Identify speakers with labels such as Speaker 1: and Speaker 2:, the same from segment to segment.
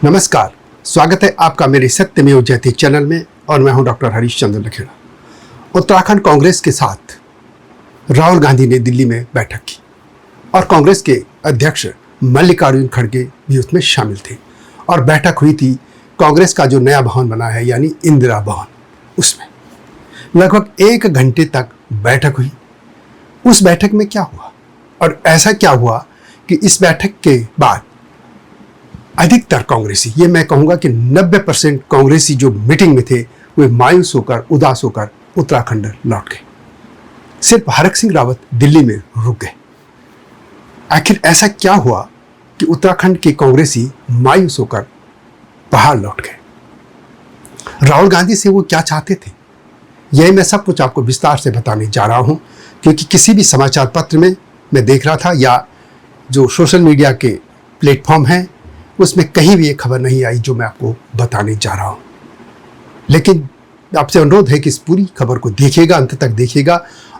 Speaker 1: नमस्कार, स्वागत है आपका मेरे सत्यमेव जयते चैनल में और मैं हूं डॉक्टर हरीश चंद्र लखेड़ा। उत्तराखंड कांग्रेस के साथ राहुल गांधी ने दिल्ली में बैठक की और कांग्रेस के अध्यक्ष मल्लिकार्जुन खड़गे भी उसमें शामिल थे और बैठक हुई थी कांग्रेस का जो नया भवन बना है यानी इंदिरा भवन, उसमें लगभग 1 घंटे तक बैठक हुई। उस बैठक में क्या हुआ और ऐसा क्या हुआ कि इस बैठक के बाद अधिकतर कांग्रेसी, ये मैं कहूँगा कि 90% कांग्रेसी जो मीटिंग में थे वे मायूस होकर, उदास होकर उत्तराखंड लौट गए। सिर्फ हरक सिंह रावत दिल्ली में रुक गए। आखिर ऐसा क्या हुआ कि उत्तराखंड के कांग्रेसी मायूस होकर बाहर लौट गए? राहुल गांधी से वो क्या चाहते थे, यही मैं सब कुछ आपको विस्तार से बताने जा रहा हूं, क्योंकि किसी भी समाचार पत्र में मैं देख रहा था या जो सोशल मीडिया के प्लेटफॉर्म हैं उसमें कहीं भी ये खबर नहीं आई जो मैं आपको बताने जा रहा हूं। लेकिन आपसे अनुरोध है कि इस पूरी खबर को देखिएगा, अंत तक देखिएगा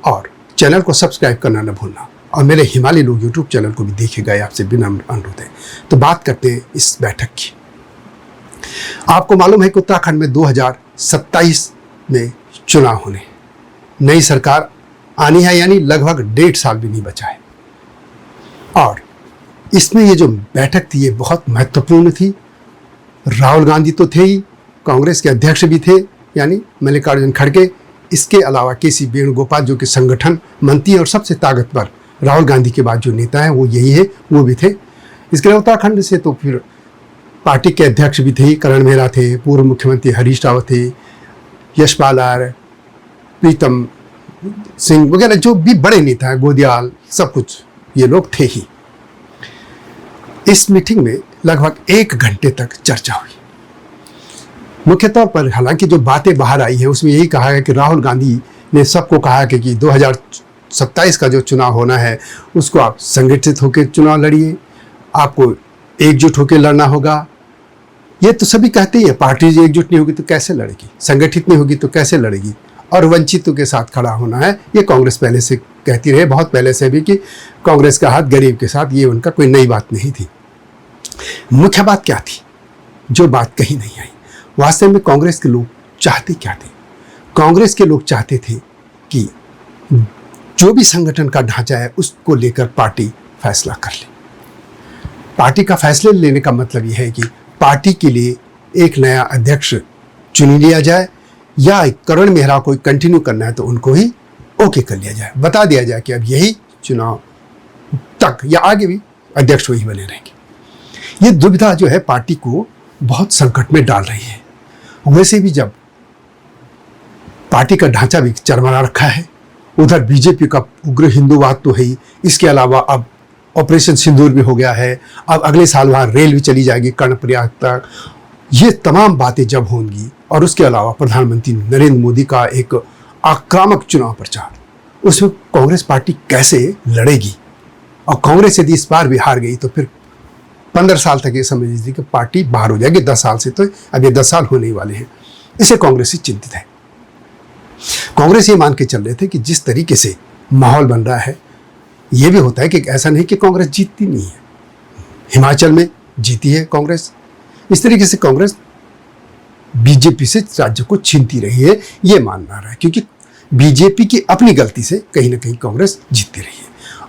Speaker 1: और चैनल को सब्सक्राइब करना न भूलना और मेरे हिमालय लोग यूट्यूब चैनल को भी देखिएगा, ये आपसे बिना अनुरोध है। तो बात करते हैं इस बैठक की। आपको मालूम है कि उत्तराखंड में 2027 में चुनाव होने, नई सरकार आनी है, यानी लगभग 1.5 साल भी नहीं बचा है। और इसमें ये जो बैठक थी ये बहुत महत्वपूर्ण थी। राहुल गांधी तो थे ही, कांग्रेस के अध्यक्ष भी थे यानी मल्लिकार्जुन खड़गे, इसके अलावा केसी वेणुगोपाल जो कि संगठन मंत्री और सबसे ताकतवर राहुल गांधी के बाद जो नेता है वो यही है, वो भी थे। इसके अलावा उत्तराखंड से तो फिर पार्टी के अध्यक्ष भी थे, करण मेहरा थे, पूर्व मुख्यमंत्री हरीश रावत थे, यशपाल आर्य, प्रीतम सिंह वगैरह जो भी बड़े नेता हैं, गोदियाल, सब कुछ ये लोग थे ही। इस मीटिंग में लगभग 1 घंटे तक चर्चा हुई। मुख्य तौर पर हालांकि जो बातें बाहर आई है उसमें यही कहा है कि राहुल गांधी ने सबको कहा कि 2027 का जो चुनाव होना है उसको आप संगठित होकर चुनाव लड़िए, आपको एकजुट होकर लड़ना होगा। ये तो सभी कहते ही है, पार्टी एकजुट नहीं होगी तो कैसे लड़ेगी, संगठित नहीं होगी तो कैसे लड़ेगी, और वंचितों के साथ खड़ा होना है। ये कांग्रेस पहले से कहती रहे, बहुत पहले से भी, कि कांग्रेस का हाथ गरीब के साथ, ये उनका कोई नई बात नहीं थी। मुख्य बात क्या थी जो बात कहीं नहीं आई? वास्तव में कांग्रेस के लोग चाहते क्या थे? कांग्रेस के लोग चाहते थे कि जो भी संगठन का ढांचा है उसको लेकर पार्टी फैसला कर ले। पार्टी का फैसले लेने का मतलब यह है कि पार्टी के लिए एक नया अध्यक्ष चुन लिया जाए या करण मेहरा को कंटिन्यू करना है तो उनको ही ओके कर लिया जाए, बता दिया जाए कि अब यही चुनाव तक या आगे भी अध्यक्ष वही बने रहेंगे। ये दुविधा जो है पार्टी को बहुत संकट में डाल रही है। वैसे भी जब पार्टी का ढांचा भी चरमरा रखा है, उधर बीजेपी का उग्र हिंदूवाद तो है ही, इसके अलावा अब ऑपरेशन सिंदूर भी हो गया है, अब अगले साल वहाँ रेल भी चली जाएगी कर्णप्रयाग तक। ये तमाम बातें जब होंगी और उसके अलावा प्रधानमंत्री नरेंद्र मोदी का एक आक्रामक चुनाव प्रचार, उसमें कांग्रेस पार्टी कैसे लड़ेगी? और कांग्रेस यदि इस बार भी हार गई तो फिर 15 साल तक ये समझ लीजिए कि पार्टी बाहर हो जाएगी। 10 साल से तो अब ये 10 साल होने ही वाले हैं। इससे कांग्रेस ही चिंतित है। कांग्रेस ये मान के चल रहे थे कि जिस तरीके से माहौल बन रहा है, ये भी होता है कि ऐसा नहीं कि कांग्रेस जीतती नहीं है, हिमाचल में जीती है कांग्रेस। इस तरीके से कांग्रेस बीजेपी से राज्य को छीनती रही है, ये मानना रहा है, क्योंकि बीजेपी की अपनी गलती से कहीं ना कहीं कांग्रेस जीतती रही है।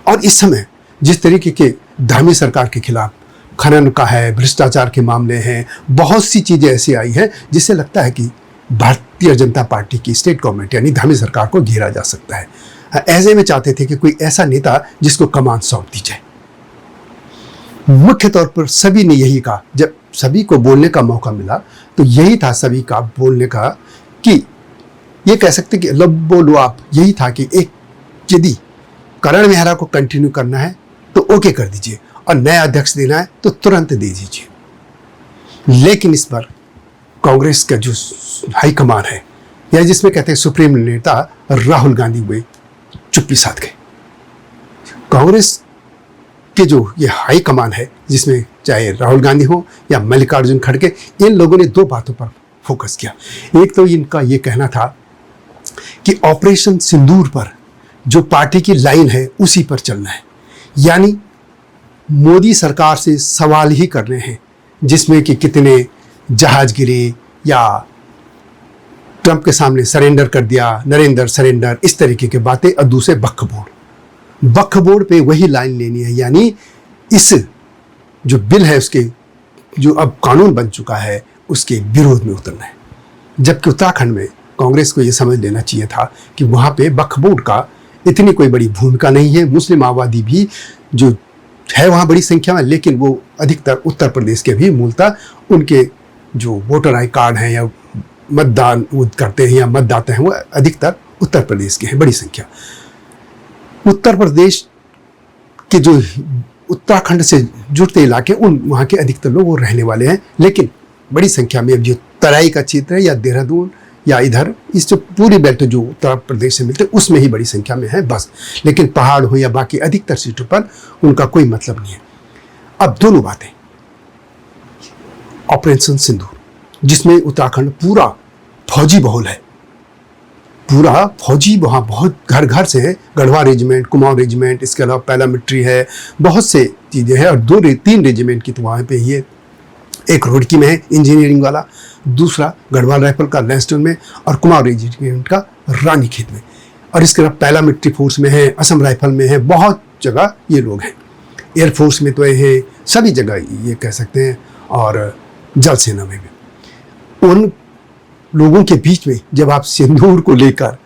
Speaker 1: और इस समय जिस तरीके के धामी सरकार के खिलाफ खनन का है, भ्रष्टाचार के मामले हैं, बहुत सी चीज़ें ऐसी आई हैं जिससे लगता है कि भारतीय जनता पार्टी की स्टेट गवर्नमेंट यानी धामी सरकार को घेरा जा सकता है। ऐसे में चाहते थे कि कोई ऐसा नेता जिसको कमान सौंप दी जाए। मुख्य तौर पर सभी ने यही कहा, जब सभी को बोलने का मौका मिला तो यही था सभी का बोलने का, कि ये कह सकते कि लब बोलो आप, यही था कि एक यदि करण मेहरा को कंटिन्यू करना है तो ओके कर दीजिए और नया अध्यक्ष देना है तो तुरंत दे दीजिए। लेकिन इस पर कांग्रेस का जो हाईकमान है या जिसमें कहते हैं सुप्रीम नेता राहुल गांधी वे चुप्पी साध गए। कांग्रेस के जो ये हाईकमान है, जिसमें चाहे राहुल गांधी हो या मल्लिकार्जुन खड़गे, इन लोगों ने 2 बातों पर फोकस किया। एक तो इनका ये कहना था कि ऑपरेशन सिंदूर पर जो पार्टी की लाइन है उसी पर चलना है, यानी मोदी सरकार से सवाल ही करने हैं जिसमें कि कितने जहाज गिरे या ट्रंप के सामने सरेंडर कर दिया, नरेंद्र सरेंडर, इस तरीके की बातें। और दूसरे वक्फ बोर्ड पे वही लाइन लेनी है, यानी इस जो बिल है उसके जो अब कानून बन चुका है उसके विरोध में उतरना है। जबकि उत्तराखंड में कांग्रेस को ये समझ लेना चाहिए था कि वहाँ पे वक्फ बोर्ड का इतनी कोई बड़ी भूमिका नहीं है। मुस्लिम आबादी भी जो है वहाँ बड़ी संख्या में, लेकिन वो अधिकतर उत्तर प्रदेश के भी मूलतः उनके जो वोटर आई कार्ड हैं या मतदान वो करते हैं या मतदाता हैं वो अधिकतर उत्तर प्रदेश के हैं, बड़ी संख्या। उत्तर प्रदेश के जो उत्तराखंड से जुड़ते इलाके उन वहाँ के अधिकतर लोग वो रहने वाले हैं, लेकिन बड़ी संख्या में अब जो तराई का क्षेत्र है या देहरादून या इधर इस जो पूरी बेल्ट जो उत्तर प्रदेश से मिलते हैं उसमें ही बड़ी संख्या में है बस। लेकिन पहाड़ हो या बाकी अधिकतर सीटों पर उनका कोई मतलब नहीं है। अब दोनों बातें, ऑपरेशन सिंदूर जिसमें उत्तराखंड पूरा फौजी बहुल है, पूरा फौजी वहाँ बहुत घर घर से है। गढ़वा रेजिमेंट, कुमाऊं रेजिमेंट, इसके अलावा पैरामिलिट्री है, बहुत से चीज़ें हैं। और 2-3 रेजिमेंट की तो वहाँ पे ही है। एक रुड़की में है इंजीनियरिंग वाला, दूसरा गढ़वाल राइफल का लैंसडन में, और कुमाऊं रेजिमेंट का रानीखेत में। और इसके अलावा पैरामिलिट्री फोर्स में है, असम राइफल में है, बहुत जगह ये लोग हैं। एयरफोर्स में तो है, सभी जगह ये कह सकते हैं, और जल सेना में भी। उन लोगों के बीच में जब आप सिंदूर को लेकर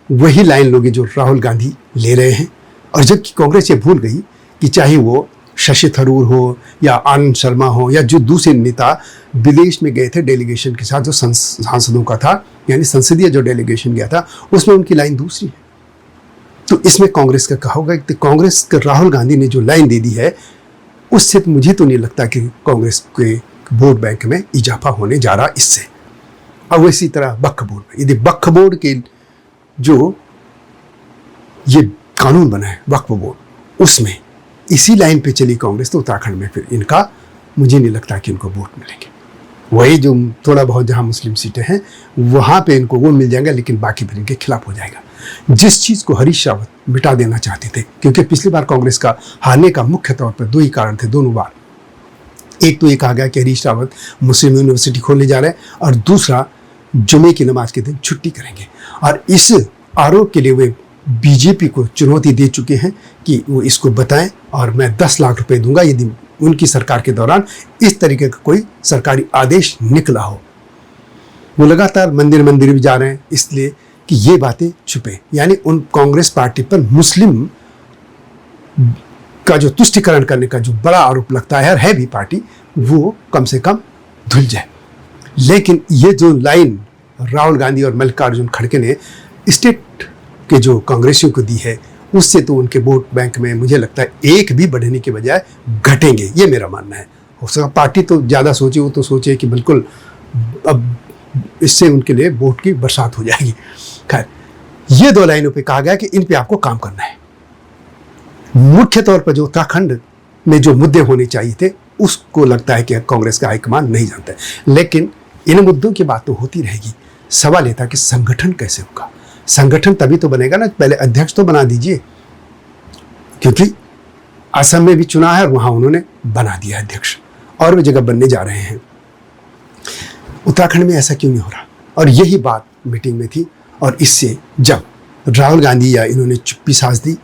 Speaker 1: वही लाइन लोगे जो राहुल गांधी ले रहे हैं, और जबकि कांग्रेस ये भूल गई कि चाहे वो शशि थरूर हो या आनंद शर्मा हो या जो दूसरे नेता विदेश में गए थे डेलीगेशन के साथ, जो सांसदों का था, यानी संसदीय जो डेलीगेशन गया था, उसमें उनकी लाइन दूसरी है। तो इसमें कांग्रेस का कहा होगा कि कांग्रेस का राहुल गांधी ने जो लाइन दे दी है उससे मुझे तो नहीं लगता कि कांग्रेस के वोट बैंक में इजाफा होने जा रहा इससे। अब इसी तरह वक्फ बोर्ड में, यदि वक्फ बोर्ड के जो ये कानून बना है वक्फ बोर्ड, उसमें इसी लाइन पे चली कांग्रेस तो उत्तराखंड में फिर इनका मुझे नहीं लगता कि इनको वोट मिलेंगे। वही जो थोड़ा बहुत जहां मुस्लिम सीटें हैं वहां पे इनको वो मिल जाएगा, लेकिन बाकी फिर इनके खिलाफ हो जाएगा। जिस चीज़ को हरीश रावत मिटा देना चाहते थे, क्योंकि पिछली बार कांग्रेस का हारने का मुख्य तौर पर 2 ही कारण थे दोनों बार। एक तो ये कहा गया कि हरीश रावत मुस्लिम यूनिवर्सिटी खोलने जा रहे हैं, और दूसरा जुमे की नमाज के दिन छुट्टी करेंगे। और इस आरोप के लिए वे बीजेपी को चुनौती दे चुके हैं कि वो इसको बताएं, और मैं 10 लाख रुपए दूंगा यदि उनकी सरकार के दौरान इस तरीके का कोई सरकारी आदेश निकला हो। वो लगातार मंदिर भी जा रहे हैं इसलिए कि ये बातें छुपे, यानी उन कांग्रेस पार्टी पर मुस्लिम का जो तुष्टिकरण करने का जो बड़ा आरोप लगता है, और है भी पार्टी, वो कम से कम धुल जाए। लेकिन ये जो लाइन राहुल गांधी और मल्लिकार्जुन खड़गे ने स्टेट के जो कांग्रेसियों को दी है, उससे तो उनके वोट बैंक में मुझे लगता है एक भी बढ़ने के बजाय घटेंगे, ये मेरा मानना है। हो सकता पार्टी तो ज़्यादा सोचे, वो तो सोचे कि बिल्कुल अब इससे उनके लिए वोट की बरसात हो जाएगी। खैर, ये 2 लाइनों पे कहा गया कि इन पे आपको काम करना है। मुख्य तौर पर जो उत्तराखंड में जो मुद्दे होने चाहिए थे उसको लगता है कि कांग्रेस का हाईकमान नहीं जानता है। लेकिन इन मुद्दों की बात तो होती रहेगी। सवाल ये था कि संगठन कैसे होगा। संगठन तभी तो बनेगा ना, पहले अध्यक्ष तो बना दीजिए, क्योंकि असम में भी चुना है और वहां उन्होंने बना दिया अध्यक्ष, और वे जगह बनने जा रहे हैं। उत्तराखंड में ऐसा क्यों नहीं हो रहा? और यही बात मीटिंग में थी, और इससे जब राहुल गांधी या इन्होंने चुप्पी साध दी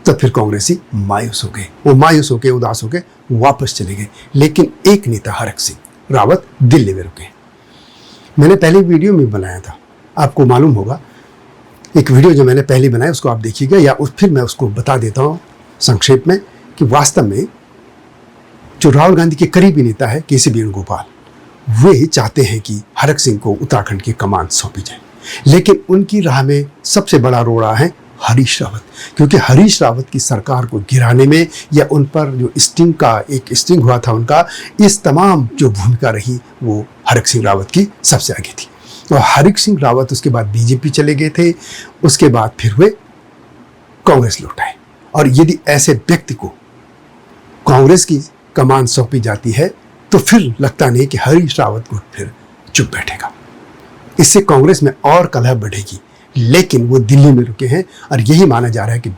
Speaker 1: तो फिर कांग्रेसी मायूस हो गए। वो मायूस होकर उदास होकर वापस चले गए। लेकिन एक नेता हरक सिंह रावत दिल्ली में रुके। मैंने पहले वीडियो में बनाया था, आपको मालूम होगा, एक वीडियो जो मैंने पहले बनाया उसको आप देखिएगा, या फिर मैं उसको बता देता हूँ संक्षेप में कि वास्तव में जो राहुल गांधी के करीबी नेता है केसी वेणुगोपाल, वे चाहते हैं कि हरक सिंह को उत्तराखंड की कमान सौंपी जाए। लेकिन उनकी राह में सबसे बड़ा रोड़ा है हरीश रावत, क्योंकि हरीश रावत की सरकार को गिराने में या उन पर जो एक स्टिंग हुआ था उनका, इस तमाम जो भूमिका रही वो हरक सिंह रावत की सबसे आगे थी। तो हरक सिंह रावत उसके बाद बीजेपी चले गए थे, उसके बाद फिर वे कांग्रेस लौट आए। और यदि ऐसे व्यक्ति को कांग्रेस की कमान सौंपी जाती है तो फिर लगता नहीं कि हरीश रावत को फिर चुप बैठेगा। इससे कांग्रेस में और कलह बढ़ेगी। लेकिन वो दिल्ली में रुके हैं, और यही माना जा रहा है कि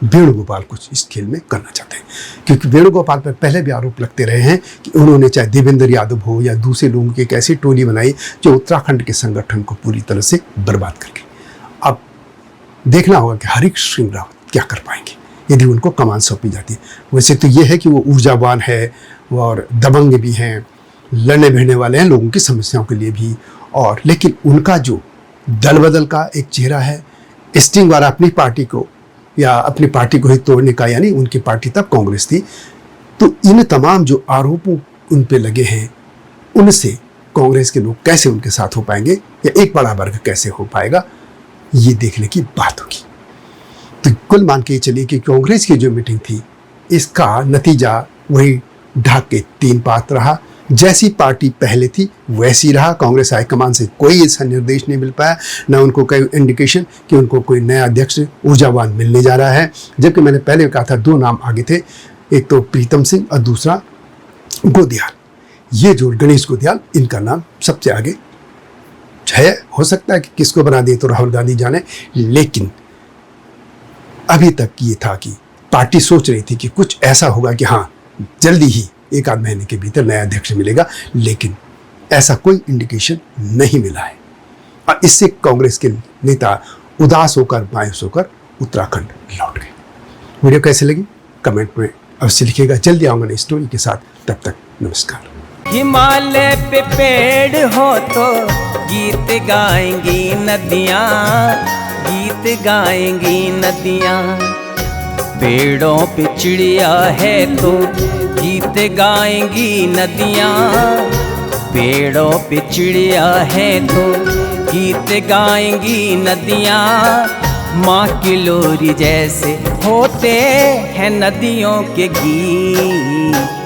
Speaker 1: वेणुगोपाल कुछ इस खेल में करना चाहते हैं, क्योंकि वेणुगोपाल पर पहले भी आरोप लगते रहे हैं कि उन्होंने चाहे देवेंद्र यादव हो या दूसरे लोगों की एक ऐसी टोली बनाई जो उत्तराखंड के संगठन को पूरी तरह से बर्बाद कर गई। अब देखना होगा कि हरीश सिंह रावत क्या कर पाएंगे यदि उनको कमान सौंपी जाती है। वैसे तो ये है कि वो ऊर्जावान है और दबंग भी हैं, लड़ने भिड़ने वाले हैं लोगों की समस्याओं के लिए भी, और लेकिन उनका जो दल बदल का एक चेहरा है, स्टिंग द्वारा अपनी पार्टी को या अपनी पार्टी को ही तोड़ने का, यानी उनकी पार्टी तब कांग्रेस थी, तो इन तमाम जो आरोपों उन पे लगे हैं उनसे कांग्रेस के लोग कैसे उनके साथ हो पाएंगे या एक बड़ा वर्ग कैसे हो पाएगा, ये देखने की बात होगी। तो कुल मान के चलिए कि कांग्रेस की जो मीटिंग थी इसका नतीजा वही ढाक के 3 पात रहा। जैसी पार्टी पहले थी वैसी रहा। कांग्रेस हाईकमान से कोई ऐसा निर्देश नहीं मिल पाया, न उनको कोई इंडिकेशन कि उनको कोई नया अध्यक्ष ऊर्जावान मिलने जा रहा है। जबकि मैंने पहले कहा था 2 नाम आगे थे, एक तो प्रीतम सिंह और दूसरा गोदियाल। ये जो गणेश गोदियाल, इनका नाम सबसे आगे है। हो सकता है कि किसको बना दिए तो राहुल गांधी जाने, लेकिन अभी तक ये था कि पार्टी सोच रही थी कि कुछ ऐसा होगा कि हाँ जल्दी ही 1 आध महीने के भीतर नया अध्यक्ष मिलेगा, लेकिन ऐसा कोई इंडिकेशन नहीं मिला है। और इससे कांग्रेस के नेता उदास होकर, मायूस होकर उत्तराखंड लौट गए। वीडियो कैसे लगी कमेंट में अवश्य लिखिएगा। जल्दी आऊंगा नई स्टोरी के साथ, तब तक नमस्कार।
Speaker 2: हिमालय पे पेड़ हो तो गीत गाएंगी नदियाँ, गीत गाएंगी नदियाँ। पेड़ों पे चिड़िया है तो गीत गाएंगी नदियाँ, पेड़ों पे चिड़िया है तो गीत गाएंगी नदियाँ। माँ की लोरी जैसे होते हैं नदियों के गीत।